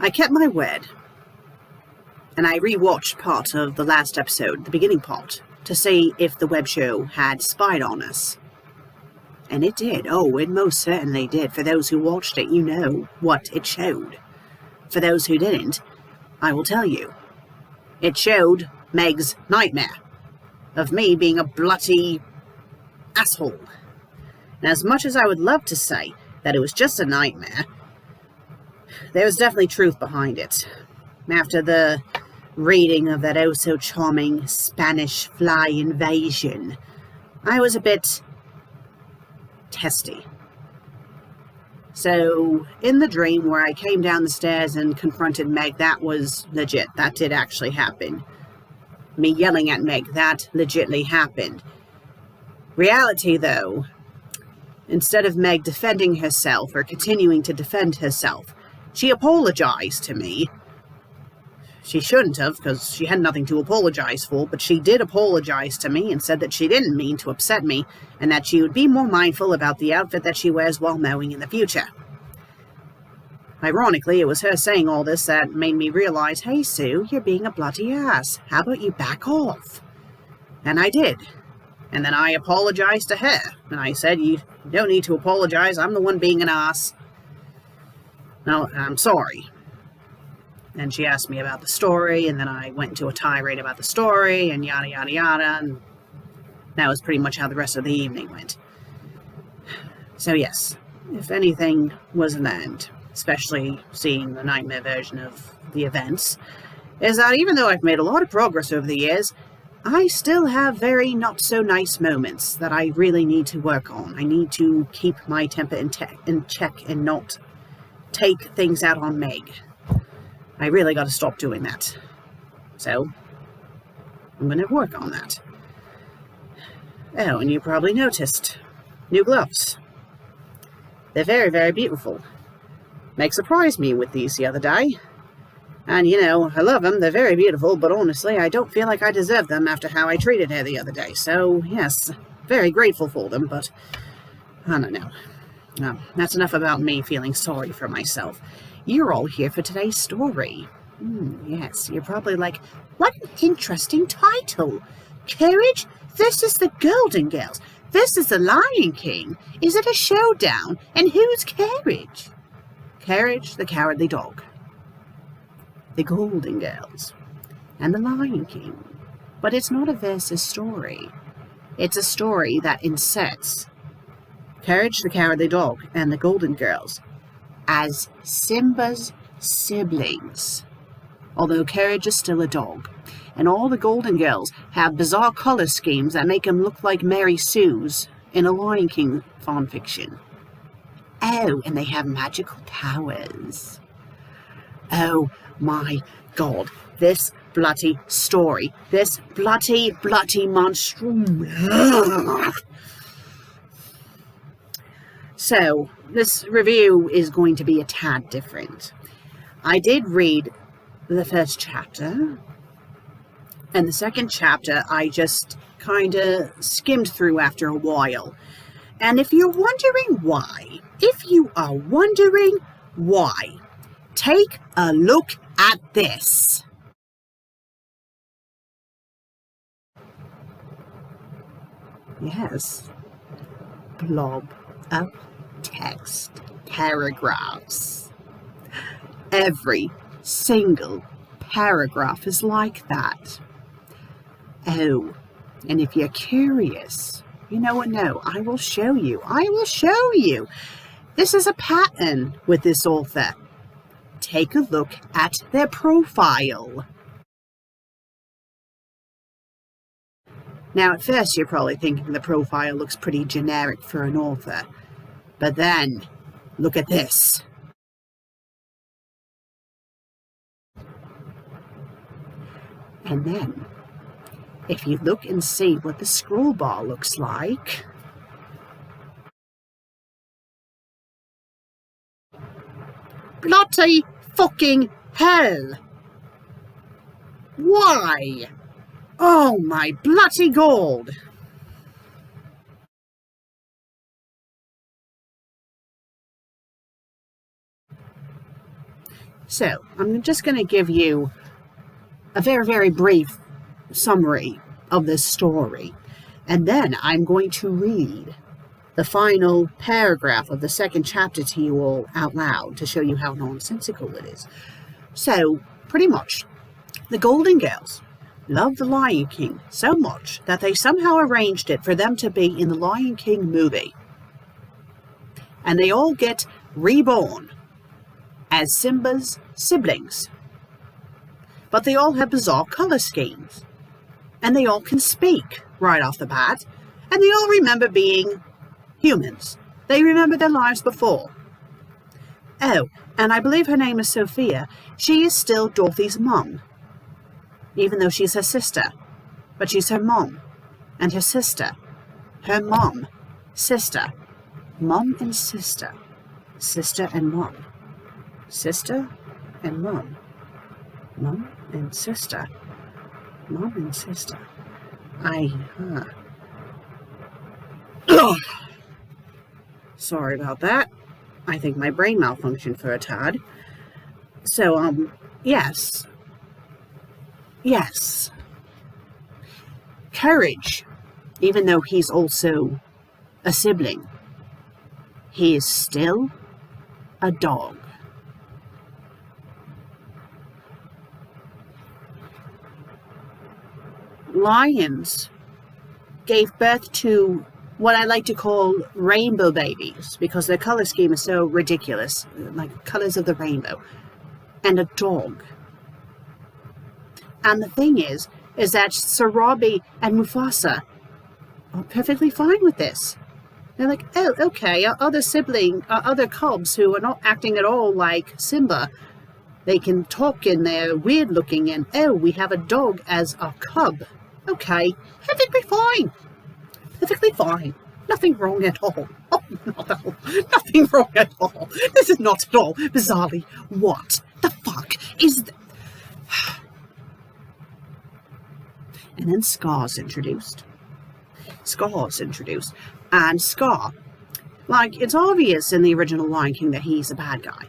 I kept my word, and I rewatched part of the last episode, the beginning part, to see if the web show had spied on us. And it did. Oh, it most certainly did. For those who watched it, you know what it showed. For those who didn't, I will tell you. It showed Meg's nightmare of me being a bloody asshole. And as much as I would love to say that it was just a nightmare, there was definitely truth behind it. After the reading of that oh-so-charming Spanish fly invasion, I was a bit testy. So, in the dream where I came down the stairs and confronted Meg, that was legit. That did actually happen. Me yelling at Meg, that legitly happened. Reality, though, instead of Meg defending herself or continuing to defend herself, she apologized to me. She shouldn't have, because she had nothing to apologize for, but she did apologize to me and said that she didn't mean to upset me, and that she would be more mindful about the outfit that she wears while mowing in the future. Ironically, it was her saying all this that made me realize, hey Sue, you're being a bloody ass. How about you back off? And I did. And then I apologized to her, and I said, you don't need to apologize, I'm the one being an ass. No, I'm sorry. And she asked me about the story, and then I went into a tirade about the story, and yada, yada, yada, and that was pretty much how the rest of the evening went. So yes, if anything was learned, especially seeing the nightmare version of the events, is that even though I've made a lot of progress over the years, I still have very not-so-nice moments that I really need to work on. I need to keep my temper in check and not take things out on Meg. I really got to stop doing that. So, I'm going to work on that. Oh, and you probably noticed. New gloves. They're very, very beautiful. Meg surprised me with these the other day. And, you know, I love them. They're very beautiful, but honestly, I don't feel like I deserve them after how I treated her the other day. So, yes, very grateful for them, but I don't know. No, that's enough about me feeling sorry for myself. You're all here for today's story. Yes, you're probably like, what an interesting title. Courage versus the Golden Girls. This is the Lion King. Is it a showdown? And who's Courage? Courage, the Cowardly Dog. The Golden Girls. And the Lion King. But it's not a versus story. It's a story that inserts Courage, the Cowardly Dog, and the Golden Girls as Simba's siblings. Although Courage is still a dog. And all the Golden Girls have bizarre color schemes that make them look like Mary Sue's in a Lion King fanfiction. Oh, and they have magical powers. Oh my god, this bloody story, this bloody monstrum. So, this review is going to be a tad different. I did read the first chapter, and the second chapter I just kind of skimmed through after a while. And if you are wondering why, take a look at this. Yes, blob of text, paragraphs. Every single paragraph is like that. Oh, and if you're curious, you know what? No, I will show you. This is a pattern with this author. Take a look at their profile. Now, at first, you're probably thinking the profile looks pretty generic for an author. But then, look at this. And then, if you look and see what the scroll bar looks like, bloody fucking hell! Why? Oh my bloody god! So, I'm just going to give you a very, very brief summary of this story. And then I'm going to read the final paragraph of the second chapter to you all out loud to show you how nonsensical it is. So, pretty much, the Golden Girls loved The Lion King so much that they somehow arranged it for them to be in the Lion King movie. And they all get reborn as Simba's siblings. But they all have bizarre color schemes. And they all can speak right off the bat. And they all remember being humans. They remember their lives before. Oh, and I believe her name is Sophia. She is still Dorothy's mum, even though she's her sister. But she's her mum and her sister. Her mum, sister. Mum and sister. Sister and mum. Sister and mum. Mum and sister. Mum and sister. Sorry about that. I think my brain malfunctioned for a tad. So, yes. Yes. Courage, even though he's also a sibling, he is still a dog. Lions gave birth to what I like to call rainbow babies because their color scheme is so ridiculous, like colors of the rainbow, and a dog. And the thing is that Sarabi and Mufasa are perfectly fine with this. They're like, oh, okay, our other cubs who are not acting at all like Simba, they can talk and they're weird looking, and oh, we have a dog as our cub. Okay, perfectly fine. Perfectly fine. Nothing wrong at all. Oh, not at all. Nothing wrong at all. This is not at all bizarrely. What the fuck is that? And then Scar's introduced. And Scar, like, it's obvious in the original Lion King that he's a bad guy.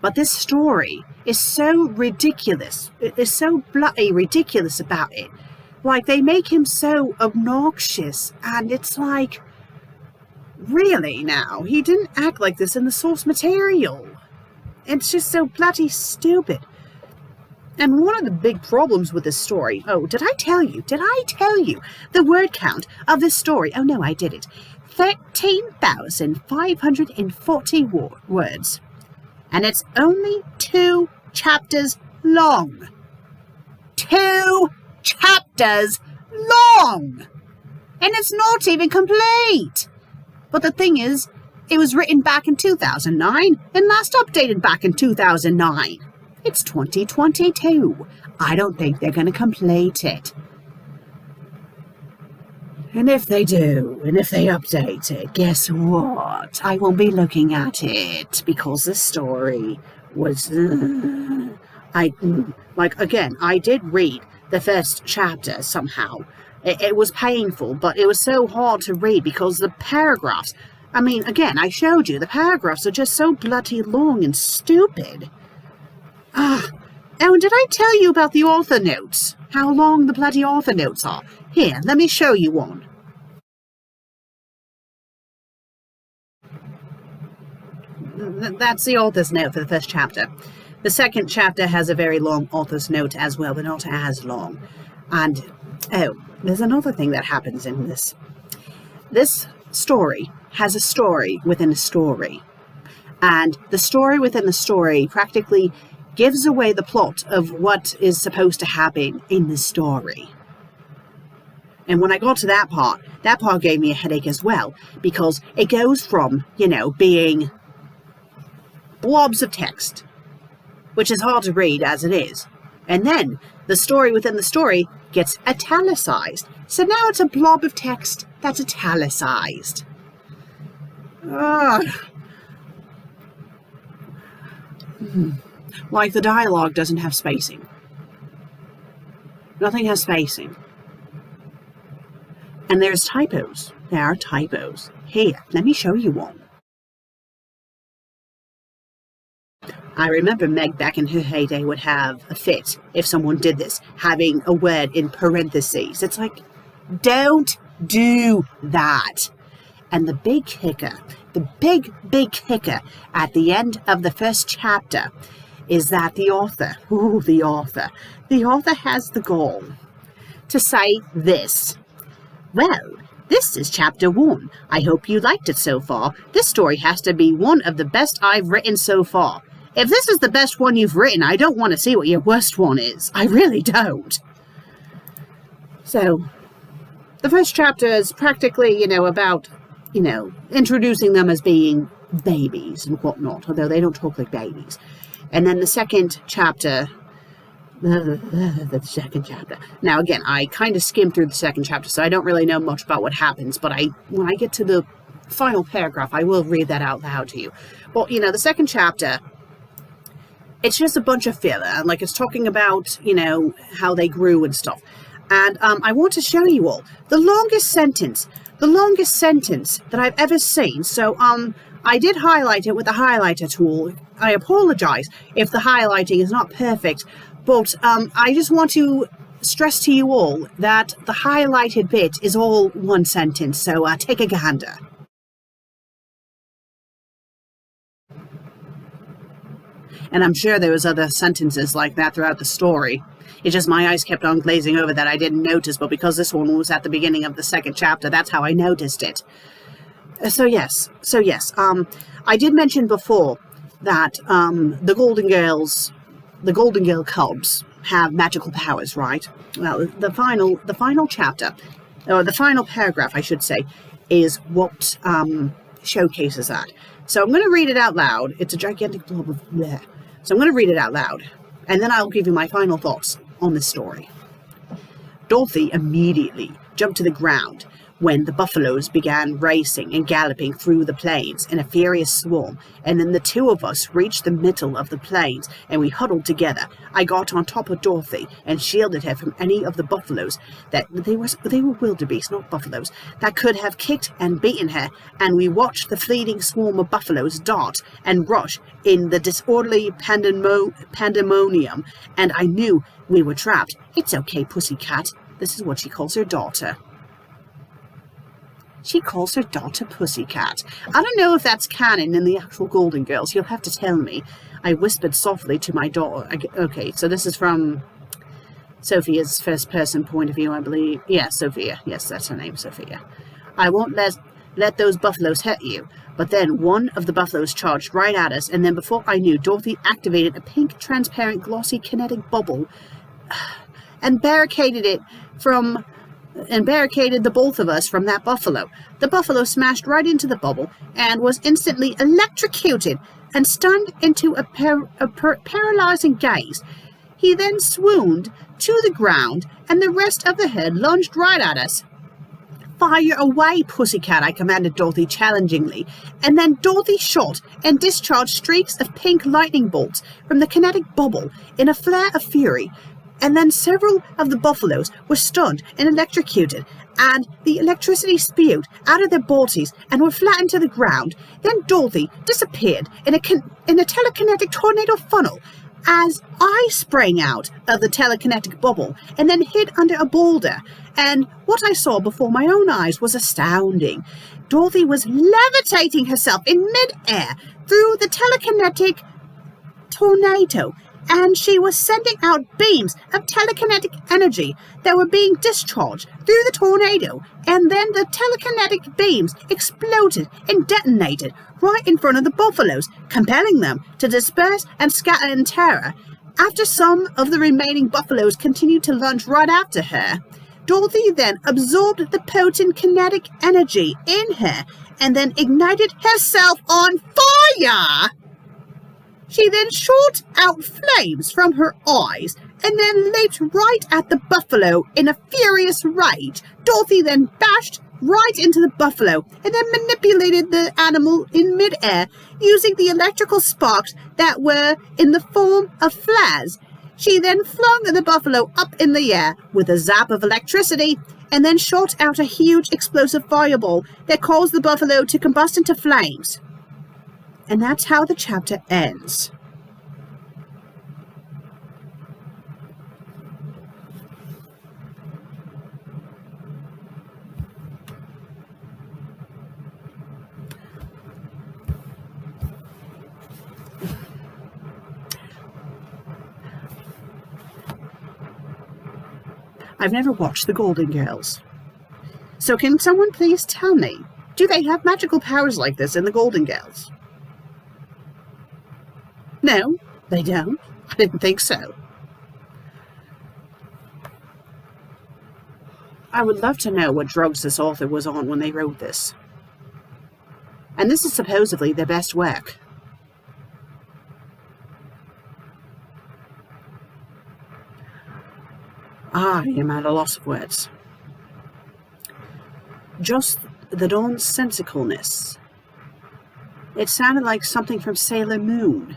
But this story is so ridiculous. It is so bloody ridiculous about it. Like, they make him so obnoxious, and it's like, really now? He didn't act like this in the source material. It's just so bloody stupid. And one of the big problems with this story, oh, did I tell you the word count of this story? Oh no, I didn't. 13,540 words. And it's only 2 chapters long. 2 chapters long! And it's not even complete! But the thing is, it was written back in 2009 and last updated back in 2009. It's 2022. I don't think they're going to complete it. And if they do, and if they update it, guess what? I won't be looking at it because the story was... I did read the first chapter somehow. It was painful, but it was so hard to read because the paragraphs... I mean, again, I showed you, the paragraphs are just so bloody long and stupid. Oh, and did I tell you about the author notes? How long the bloody author notes are? Here, let me show you one. That's the author's note for the first chapter. The second chapter has a very long author's note as well, but not as long. And, oh, there's another thing that happens in this. This story has a story within a story. And the story within the story practically gives away the plot of what is supposed to happen in the story. And when I got to that part gave me a headache as well, because it goes from, being blobs of text, which is hard to read as it is, and then the story within the story gets italicized. So now it's a blob of text that's italicized. Like the dialogue doesn't have spacing. Nothing has spacing. And there's typos. There are typos. Here, let me show you one. I remember Meg back in her heyday would have a fit if someone did this, having a word in parentheses. It's like, don't do that. And the big kicker, the big kicker at the end of the first chapter is that the author has the goal to say this. Well, this is chapter 1. I hope you liked it so far. This story has to be one of the best I've written so far. If this is the best one you've written, I don't want to see what your worst one is. I really don't. So, the first chapter is practically, about, introducing them as being babies and whatnot, although they don't talk like babies. And then the second chapter, Now, again, I kind of skimmed through the second chapter, so I don't really know much about what happens, but when I get to the final paragraph, I will read that out loud to you. Well, the second chapter, it's just a bunch of filler, like it's talking about, how they grew and stuff. And I want to show you all the longest sentence that I've ever seen. So, I did highlight it with the highlighter tool. I apologize if the highlighting is not perfect, but I just want to stress to you all that the highlighted bit is all one sentence, so take a gander. And I'm sure there was other sentences like that throughout the story. It's just my eyes kept on glazing over that I didn't notice, but because this one was at the beginning of the second chapter, that's how I noticed it. So yes, I did mention before that the Golden Girl cubs have magical powers, right? Well, the final chapter, or the final paragraph, I should say, is what showcases that. So I'm going to read it out loud. It's a gigantic blob of bleh. So I'm going to read it out loud, and then I'll give you my final thoughts on this story. Dorothy immediately jumped to the ground when the buffaloes began racing and galloping through the plains in a furious swarm, and then the two of us reached the middle of the plains, and we huddled together. I got on top of Dorothy and shielded her from any of the buffaloes that they were wildebeest, not buffaloes, that could have kicked and beaten her, and we watched the fleeting swarm of buffaloes dart and rush in the disorderly pandemonium, and I knew we were trapped. It's okay, Pussycat. This is what she calls her daughter. She calls her daughter Pussycat. I don't know if that's canon in the actual Golden Girls. You'll have to tell me. I whispered softly to my daughter. Okay, so this is from Sophia's first-person point of view, I believe. Yeah, Sophia. Yes, that's her name, Sophia. I won't let those buffaloes hurt you. But then one of the buffaloes charged right at us, and then before I knew, Dorothy activated a pink, transparent, glossy kinetic bubble and barricaded the both of us from that buffalo. The buffalo smashed right into the bubble and was instantly electrocuted and stunned into a paralyzing gaze. He then swooned to the ground, and the rest of the herd lunged right at us. Fire away, Pussycat, I commanded Dorothy challengingly, and then Dorothy shot and discharged streaks of pink lightning bolts from the kinetic bubble in a flare of fury. And then several of the buffaloes were stunned and electrocuted, and the electricity spewed out of their bodies and were flattened to the ground. Then Dorothy disappeared in a telekinetic tornado funnel as I sprang out of the telekinetic bubble and then hid under a boulder. And what I saw before my own eyes was astounding. Dorothy was levitating herself in mid-air through the telekinetic tornado, and she was sending out beams of telekinetic energy that were being discharged through the tornado, and then the telekinetic beams exploded and detonated right in front of the buffaloes, compelling them to disperse and scatter in terror. After some of the remaining buffaloes continued to lunge right after her, Dorothy then absorbed the potent kinetic energy in her and then ignited herself on fire. She then shot out flames from her eyes and then leaped right at the buffalo in a furious rage. Dorothy then bashed right into the buffalo and then manipulated the animal in midair using the electrical sparks that were in the form of flares. She then flung the buffalo up in the air with a zap of electricity and then shot out a huge explosive fireball that caused the buffalo to combust into flames. And that's how the chapter ends. I've never watched the Golden Girls. So can someone please tell me, do they have magical powers like this in the Golden Girls? No, they don't. I didn't think so. I would love to know what drugs this author was on when they wrote this. And this is supposedly their best work. I am at a loss of words. Just the nonsensicalness. It sounded like something from Sailor Moon.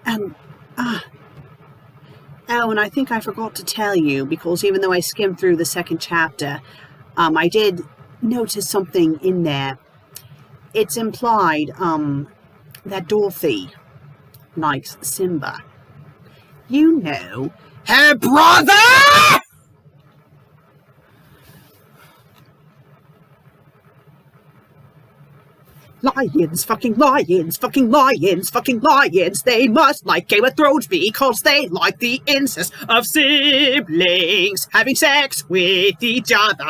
And, oh, and I think I forgot to tell you, because even though I skimmed through the second chapter, I did notice something in there. It's implied, that Dorothy likes Simba. You know, her brother! Lions, fucking lions, fucking lions, fucking lions. They must like Game of Thrones because they like the incest of siblings having sex with each other.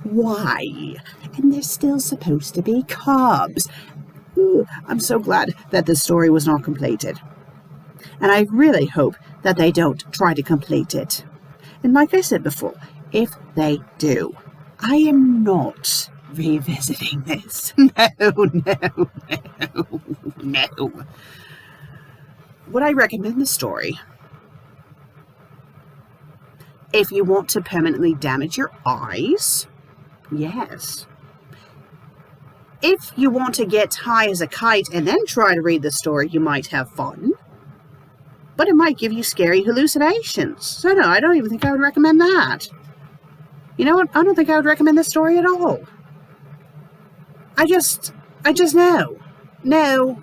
Why? And they're still supposed to be cubs. Ooh, I'm so glad that this story was not completed. And I really hope that they don't try to complete it. And like I said before, if they do, I am not revisiting this. No. Would I recommend the story? If you want to permanently damage your eyes, yes. If you want to get high as a kite and then try to read the story, you might have fun. But it might give you scary hallucinations. So no, I don't even think I would recommend that. You know what? I don't think I would recommend this story at all. I just know. No.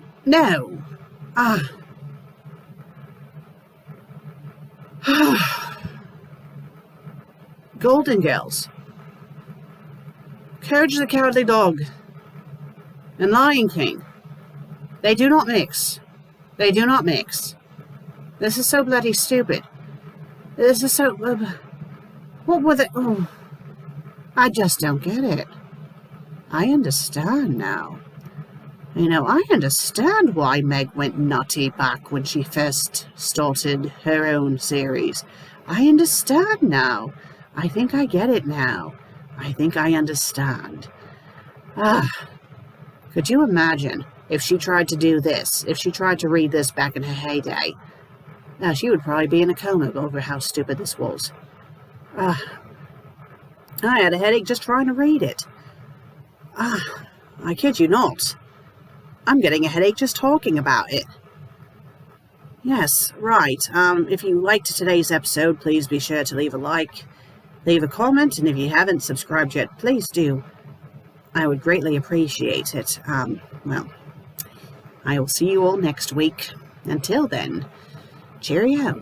Golden Girls. Courage the Cowardly Dog. And Lion King. They do not mix. They do not mix. This is so bloody stupid. This is so... what were they... Oh, I just don't get it. I understand now. You know, I understand why Meg went nutty back when she first started her own series. I understand now. I think I get it now. I think I understand. Could you imagine if she tried to do this, if she tried to read this back in her heyday? She would probably be in a coma over how stupid this was. I had a headache just trying to read it. I kid you not. I'm getting a headache just talking about it. Yes, right. If you liked today's episode, please be sure to leave a like, leave a comment, and if you haven't subscribed yet, please do. I would greatly appreciate it. Well, I will see you all next week. Until then, cheerio.